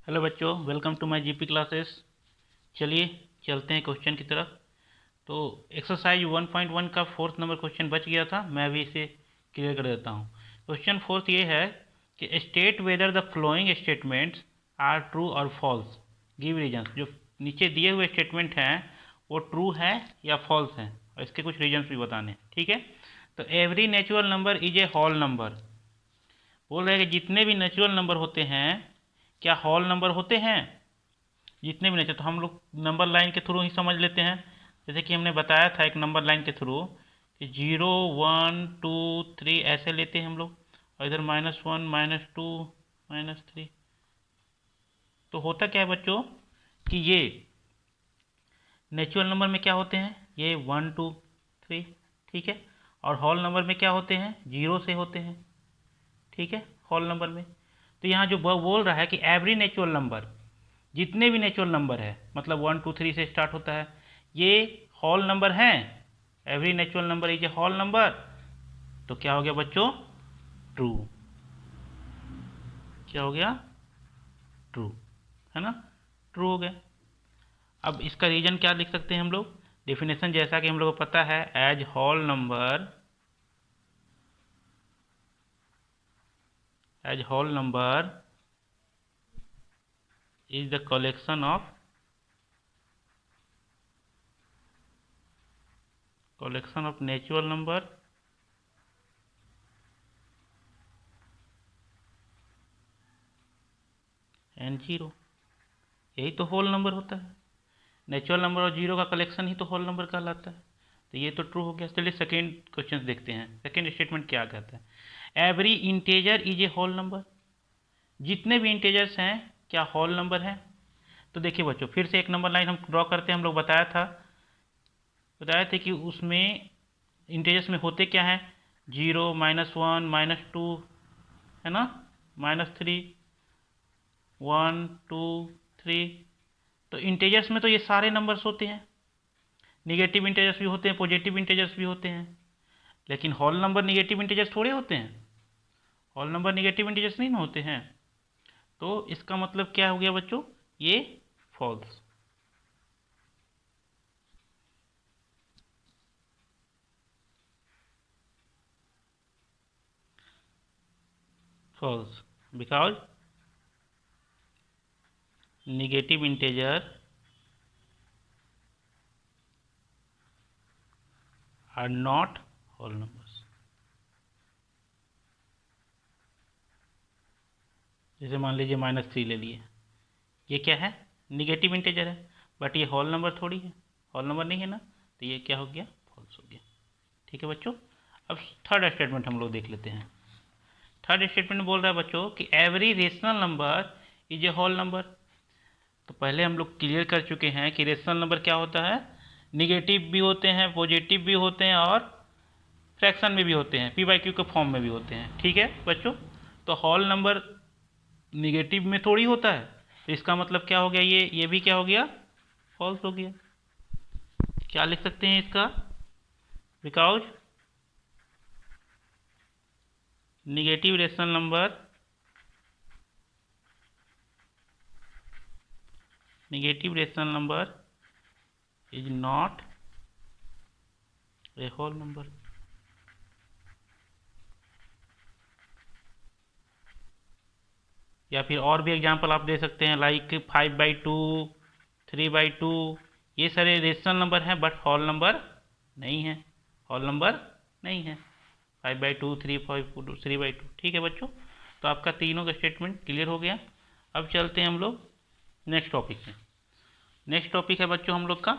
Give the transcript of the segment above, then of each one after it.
Hello बच्चों, welcome to my GP classes. चलिए चलते हैं क्वेश्चन की तरफ। तो एक्सरसाइज 1.1 का फोर्थ नंबर क्वेश्चन बच गया था, मैं अभी इसे क्लियर कर देता हूँ। क्वेश्चन फोर्थ ये है कि state whether the following statements are true और फॉल्स, गिव रीजन्स। जो नीचे दिए हुए स्टेटमेंट हैं वो ट्रू है या फॉल्स हैं, और इसके कुछ रीजन्स भी बताने हैं। ठीक है, तो every natural number is a whole number. बोल रहे हैं कि जितने भी नेचुरल नंबर होते हैं क्या होल नंबर होते हैं। जितने भी नेचर, तो हम लोग नंबर लाइन के थ्रू ही समझ लेते हैं। जैसे कि हमने बताया था एक नंबर लाइन के थ्रू कि 0 1 2 3 ऐसे लेते हैं हम लोग, और इधर -1 -2 -3। तो होता क्या है बच्चों कि ये नेचुरल नंबर में क्या होते हैं, ये 1 2 3, ठीक है। और होल नंबर में क्या होते हैं, 0 से होते हैं, ठीक है, होल नंबर में। तो यहाँ जो बोल रहा है कि एवरी नेचुरल नंबर, जितने भी नेचुरल नंबर है, मतलब 1 2 3 से स्टार्ट होता है, ये होल नंबर हैं। Every natural number is a whole number. तो क्या हो गया बच्चों, ट्रू। क्या हो गया, ट्रू, है ना, ट्रू हो गया। अब इसका रीजन क्या लिख सकते हैं हम लोग, डेफिनेशन जैसा कि हम लोग को पता है, as whole number, as whole number is the collection of natural number and zero. यही तो होल नंबर होता है, नेचुरल नंबर और जीरो का कलेक्शन ही तो होल नंबर कहलाता है। तो ये तो ट्रू हो गया। चलिए सेकेंड क्वेश्चन देखते हैं, सेकेंड स्टेटमेंट क्या कहता है। Every integer is a whole number, जितने भी इंटेजर्स हैं क्या होल नंबर हैं। तो देखिए बच्चों, फिर से एक नंबर लाइन हम ड्रॉ करते हैं। हम लोग बताया था कि उसमें इंटेजर्स में होते क्या हैं, 0 -1 -2, है ना, -3 1 2 3। तो इंटेजर्स में तो ये सारे नंबर्स होते हैं, निगेटिव इंटेजर्स भी होते हैं, पॉजिटिव इंटेजर्स भी होते हैं। लेकिन होल नंबर निगेटिव इंटीजर्स थोड़े होते हैं, होल नंबर निगेटिव इंटीजर्स नहीं ना होते हैं। तो इसका मतलब क्या हो गया बच्चों, ये false. False because negative integer are not whole numbers. जैसे मान लीजिए -3 ले लिए, ये क्या है, निगेटिव इंटीजर है, बट ये होल नंबर थोड़ी है, होल नंबर नहीं है ना। तो ये क्या हो गया, फॉल्स हो गया। ठीक है बच्चों। अब थर्ड स्टेटमेंट हम लोग देख लेते हैं। थर्ड स्टेटमेंट बोल रहा है बच्चों कि every rational number is a whole number. तो पहले हम लोग क्लियर कर चुके हैं कि रेशनल नंबर क्या होता है, निगेटिव भी होते हैं, पॉजिटिव भी होते हैं, और फ्रैक्शन में भी होते हैं, p/q के फॉर्म में भी होते हैं। ठीक है बच्चों। तो होल नंबर निगेटिव में थोड़ी होता है, तो इसका मतलब क्या हो गया, ये भी क्या हो गया, फॉल्स हो गया। क्या लिख सकते हैं इसका, because negative rational number, negative rational number is not a whole number. या फिर और भी एग्जांपल आप दे सकते हैं, लाइक 5/2 3/2, ये सारे रेशनल नंबर हैं बट होल नंबर नहीं है, होल नंबर नहीं है। 5/2 3/2 3/2, ठीक है बच्चों। तो आपका तीनों का स्टेटमेंट क्लियर हो गया। अब चलते हैं हम लोग नेक्स्ट टॉपिक में। नेक्स्ट टॉपिक है बच्चों हम लोग का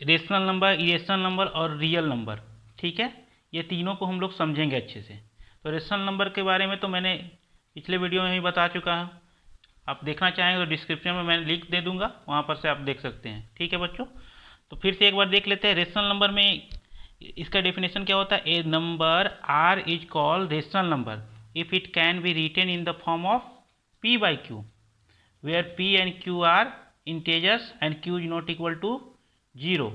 रेशनल नंबर, इरेशनल नंबर और रियल नंबर। ठीक है, ये तीनों को हम लोग समझेंगे अच्छे से। तो रेशनल नंबर के बारे में तो मैंने पिछले वीडियो में ही बता चुका हूँ, आप देखना चाहेंगे तो डिस्क्रिप्शन में मैं लिंक दे दूंगा, वहाँ पर से आप देख सकते हैं। ठीक है बच्चों। तो फिर से एक बार देख लेते हैं रेशनल नंबर में इसका डेफिनेशन क्या होता है। A number R is called rational number if it can be written in the form of p/q, where p and q are integers and q is not equal to 0,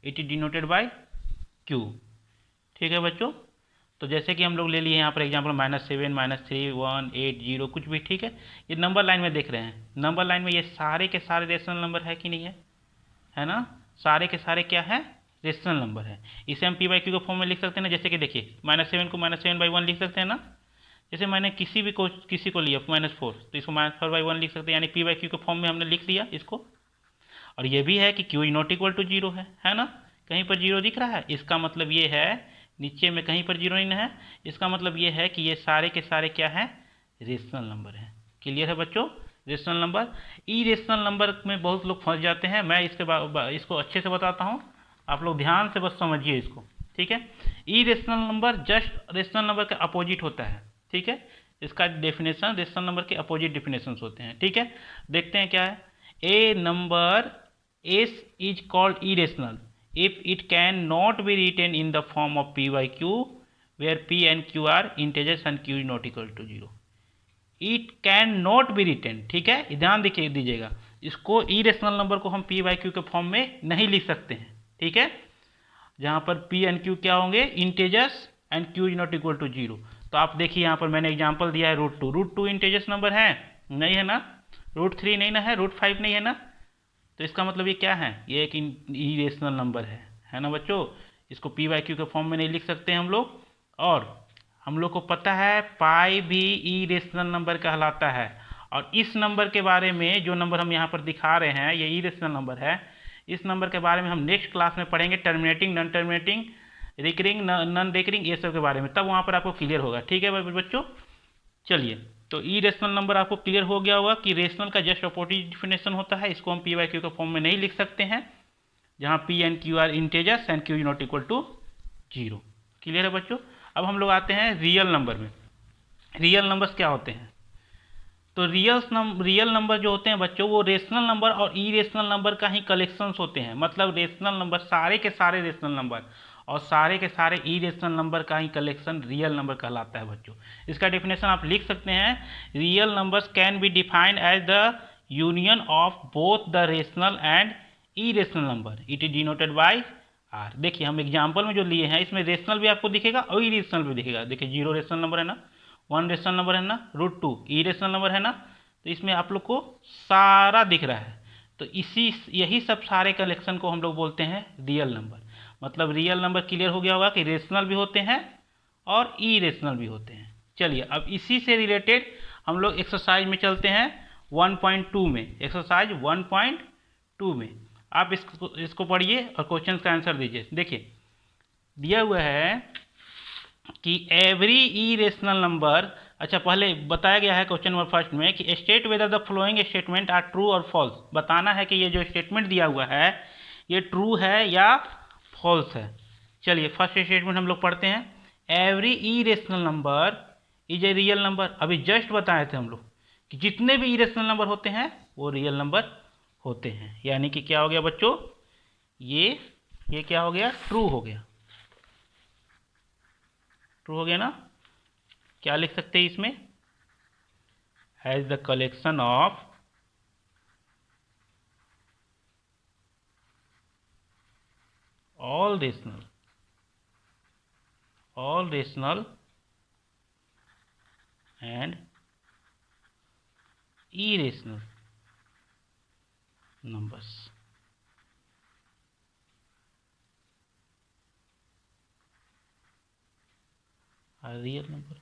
it is denoted by q। ठीक है बच्चों। तो जैसे कि हम लोग ले लिए यहाँ पर एग्जाम्पल -7, -3, 1, 8, 0 कुछ भी, ठीक है। ये नंबर लाइन में देख रहे हैं, नंबर लाइन में ये सारे के सारे रेशनल नंबर है कि नहीं है ना, सारे के सारे क्या है, रेशनल नंबर है। इसे हम पी बाई क्यू के फॉर्म में लिख सकते हैं ना, जैसे कि देखिए -7 को -7/1 लिख सकते हैं ना। जैसे मैंने किसी को लिया -4, तो इसको -4/1 लिख सकते हैं, यानी पी बाई क्यू के फॉर्म में हमने लिख दिया इसको। और ये भी है कि Q is not equal to 0 है ना, कहीं पर 0 दिख रहा है, इसका मतलब ये है नीचे में कहीं पर 0 नहीं है, इसका मतलब ये है कि ये सारे के सारे क्या है, रेशनल नंबर है। क्लियर है बच्चों, रेशनल नंबर। ई रेशनल नंबर में बहुत लोग फंस जाते हैं, मैं इसको अच्छे से बताता हूँ, आप लोग ध्यान से बस समझिए इसको, ठीक है। Irrational number just rational number का अपोजिट होता है, ठीक है। इसका डेफिनेशन रेशनल नंबर के अपोजिट डेफिनेशन होते हैं, ठीक है। देखते हैं क्या है। A number S is called irrational if it cannot be written in the form of p by q where p and q are integers and q is not equal to 0. It cannot be written, ठीक है, ध्यान दीजिएगा, इसको irrational number को हम p by q के form में नहीं लिख सकते हैं, ठीक है, जहाँ पर p and q क्या होंगे, integers and q is not equal to 0। तो आप देखिए यहाँ पर मैंने एग्जाम्पल दिया है √2 इंटेजर्स नंबर है नहीं है ना, √3 नहीं ना है, √5 नहीं है ना, तो इसका मतलब ये क्या है, ये एक इरेशनल नंबर है ना बच्चों। इसको पी बाई क्यू के फॉर्म में नहीं लिख सकते हम लोग। और हम लोग को पता है पाई भी इरेशनल नंबर कहलाता है। और इस नंबर के बारे में जो नंबर हम यहाँ पर दिखा रहे हैं ये इरेशनल नंबर है, इस नंबर के बारे में हम नेक्स्ट क्लास में पढ़ेंगे, terminating, non terminating, recurring, non recurring, ये सब के बारे में, तब वहाँ पर आपको क्लियर होगा, ठीक है बच्चों। चलिए, तो ई रेशनल नंबर आपको क्लियर हो गया होगा कि रेशनल का जस्ट अपोजिट डिफिनेशन होता है, इसको हम पी बाई क्यू के फॉर्म में नहीं लिख सकते हैं, जहाँ P and Q are integers and Q is not equal to 0। Clear है बच्चों। अब हम लोग आते हैं रियल नंबर में। रियल नंबर्स क्या होते हैं, तो रियल नंबर जो होते हैं बच्चों वो रेशनल नंबर और ई रेशनल नंबर का ही कलेक्शंस होते हैं। मतलब रेशनल नंबर सारे के सारे रेशनल नंबर और सारे के सारे ई रेशनल नंबर का ही कलेक्शन रियल नंबर कहलाता है बच्चों। इसका डेफिनेशन आप लिख सकते हैं, real numbers can be defined as the union of both the rational and irrational number, it is denoted by R. देखिए हम एग्जाम्पल में जो लिए हैं इसमें रेशनल भी आपको दिखेगा और ई रेशनल भी दिखेगा। देखिए 0 रेशनल नंबर है ना, 1 रेशनल नंबर है ना, √2 ई रेशनल नंबर है ना, तो इसमें आप लोग को सारा दिख रहा है। तो यही सब सारे कलेक्शन को हम लोग बोलते हैं रियल नंबर। मतलब रियल नंबर क्लियर हो गया होगा कि रेशनल भी होते हैं और ई रेशनल भी होते हैं। चलिए अब इसी से रिलेटेड हम लोग एक्सरसाइज में चलते हैं 1.2 में। एक्सरसाइज 1.2 में आप इसको पढ़िए और क्वेश्चन का आंसर दीजिए। देखिए दिया हुआ है कि एवरी ई रेशनल नंबर, अच्छा पहले बताया गया है क्वेश्चन नंबर फर्स्ट में कि state whether the following statement are true और फॉल्स। बताना है कि ये जो स्टेटमेंट दिया हुआ है ये ट्रू है या फॉल्स है। चलिए फर्स्ट स्टेटमेंट हम लोग पढ़ते हैं, every E rational number is a real number. अभी जस्ट बताए थे हम लोग कि जितने भी ई रेशनल नंबर होते हैं वो रियल नंबर होते हैं, यानी कि क्या हो गया बच्चों, ये क्या हो गया, ट्रू हो गया, ट्रू हो गया ना। क्या लिख सकते हैं इसमें, has the collection of all rational and irrational numbers। Real number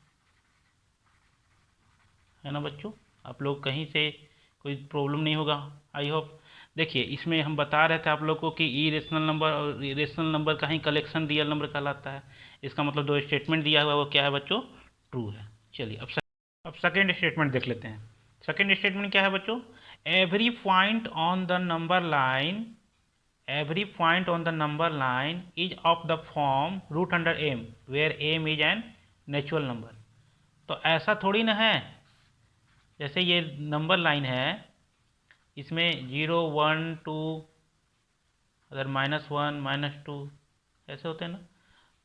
है ना बच्चों, आप लोग कहीं से कोई प्रॉब्लम नहीं होगा आई होप। देखिए इसमें हम बता रहे थे आप लोग को कि ई रेशनल नंबर और रेशनल नंबर का ही कलेक्शन रियल नंबर कहलाता है। इसका मतलब दो स्टेटमेंट दिया हुआ है वो क्या है बच्चों, ट्रू है। चलिए अब सेकेंड स्टेटमेंट देख लेते हैं। सेकेंड स्टेटमेंट क्या है बच्चों, every point on the number line, every point on the number line is of the form √m where m is an natural number। तो ऐसा थोड़ी ना है, जैसे ये नंबर लाइन है इसमें 0 1 2 अगर -1 -2 ऐसे होते हैं ना,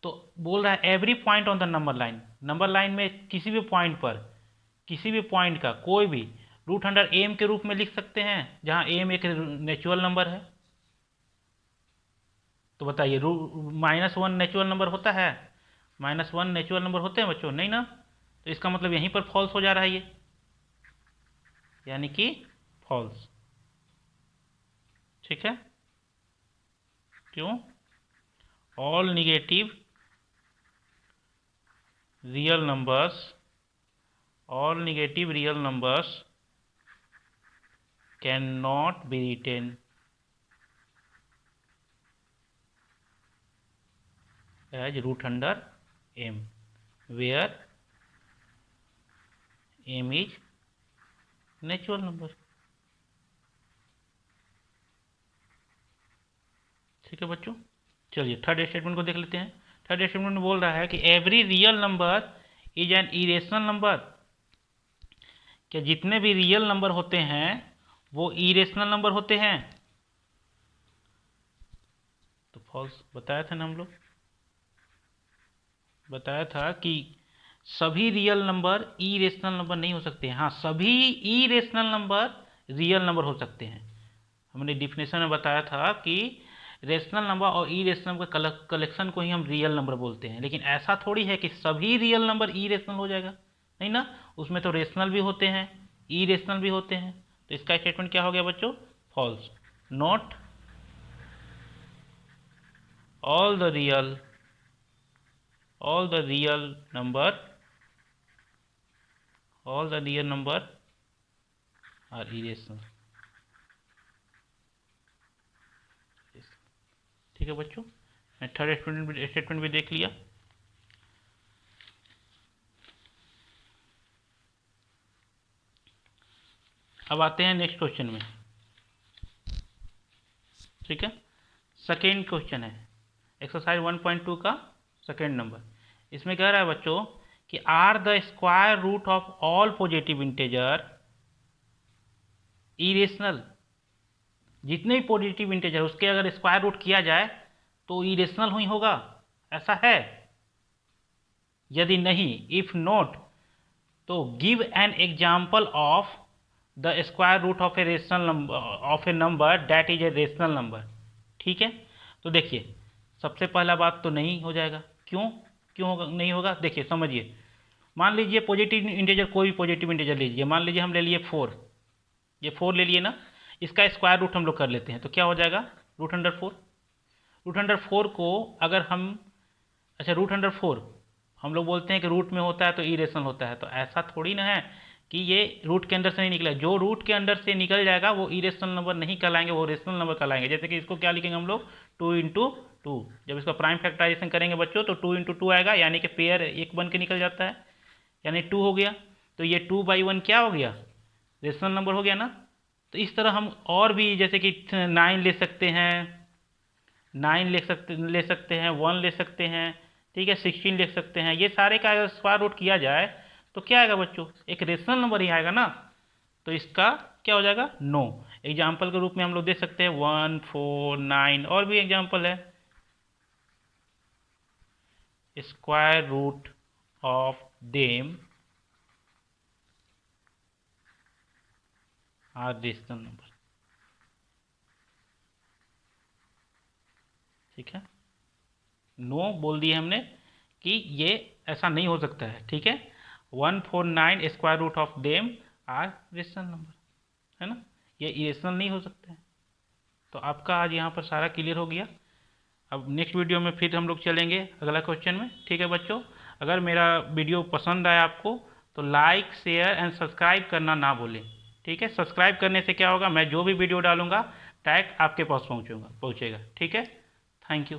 तो बोल रहा है every point on the number line, number line में किसी भी पॉइंट पर, किसी भी पॉइंट का कोई भी √m के रूप में लिख सकते हैं, जहाँ m एक नेचुरल नंबर है। तो बताइए -1 नेचुरल नंबर होता है, -1 नेचुरल नंबर होते हैं बच्चों? नहीं ना, तो इसका मतलब यहीं पर फॉल्स हो जा रहा है ये, यानी कि फॉल्स। ठीक है, क्यों? All negative real numbers, all negative real numbers cannot be written as root under m, where m is natural number। ठीक है बच्चों, चलिए थर्ड स्टेटमेंट को देख लेते हैं। थर्ड स्टेटमेंट में बोल रहा है कि every real number is an irrational number, कि जितने भी रियल नंबर होते हैं वो इरेशनल नंबर होते हैं। तो फॉल्स बताया था ना हम लोग, बताया था कि सभी रियल नंबर इरेशनल नंबर नहीं हो सकते हैं। हाँ, सभी इरेशनल नंबर रियल नंबर हो सकते हैं। हमने डिफिनेशन में बताया था कि रेशनल नंबर और इरेशनल का कलेक्शन को ही हम रियल नंबर बोलते हैं, लेकिन ऐसा थोड़ी है कि सभी रियल नंबर इरेशनल हो जाएगा, नहीं ना, उसमें तो रेशनल भी होते हैं, इरेशनल भी होते हैं। तो इसका स्टेटमेंट क्या हो गया बच्चों? False. Not all the real number are irrational। ठीक है बच्चों, मैं थर्ड स्टेटमेंट भी देख लिया। अब आते हैं नेक्स्ट क्वेश्चन में। ठीक है, सेकेंड क्वेश्चन है एक्सरसाइज 1.2 का सेकेंड नंबर। इसमें कह रहा है बच्चों कि are the square root of all positive integer irrational, जितने भी पॉजिटिव इंटेजर उसके अगर स्क्वायर रूट किया जाए तो इरेशनल ही होगा, ऐसा है? यदि नहीं, इफ नॉट, तो give an example of the square root of a rational number, of a number that is a rational number. ठीक है, तो देखिए सबसे पहला बात तो नहीं हो जाएगा। क्यों क्यों होगा नहीं होगा? देखिए समझिए, मान लीजिए पॉजिटिव इंटेजर, कोई भी पॉजिटिव इंटेजर लीजिए, मान लीजिए हम ले लिए 4, ये 4 ले लिए ना, इसका स्क्वायर रूट हम लोग कर लेते हैं तो क्या हो जाएगा? Root under 4। रूट अंडर 4 को अगर हम, अच्छा रूट अंडर 4 हम लोग बोलते हैं कि रूट में होता है तो इरेशनल होता है, तो ऐसा थोड़ी ना है कि ये रूट के अंदर से नहीं निकला। जो रूट के अंदर से निकल जाएगा वो इरेशनल नंबर नहीं कहलाएंगे, वो रेशनल नंबर कहलाएंगे। जैसे कि इसको क्या लिखेंगे हम लोग? 2 इंटू 2। जब इसका प्राइम फैक्टराइजेशन करेंगे बच्चों तो 2 इंटू 2 आएगा, यानी कि पेयर एक बन के निकल जाता है, यानी 2 हो गया। तो ये 2/1 क्या हो गया? रेशनल नंबर हो गया ना। तो इस तरह हम और भी, जैसे कि 9 ले सकते हैं, 9 ले सकते हैं, 1 ले सकते हैं, ठीक है, 16 ले सकते हैं। ये सारे का अगर स्क्वायर रूट किया जाए तो क्या आएगा बच्चों? एक रेशनल नंबर ही आएगा ना। तो इसका क्या हो जाएगा? नो। एग्जाम्पल के रूप में हम लोग दे सकते हैं 1, 4, 9, और भी एग्जाम्पल है। Square root of them are rational number. ठीक है, नो बोल दिए हमने कि ये ऐसा नहीं हो सकता है। ठीक है, 1, 4, 9 square root of them are rational number, है ना, ये इरेशनल नहीं हो सकते हैं। तो आपका आज यहाँ पर सारा क्लियर हो गया। अब नेक्स्ट वीडियो में फिर हम लोग चलेंगे अगला क्वेश्चन में। ठीक है बच्चों, अगर मेरा वीडियो पसंद आया आपको तो लाइक, शेयर एंड सब्सक्राइब करना ना भूलें। ठीक है, सब्सक्राइब करने से क्या होगा, मैं जो भी वीडियो डालूंगा डायरेक्ट आपके पास पहुँचेगा। ठीक है, थैंक यू।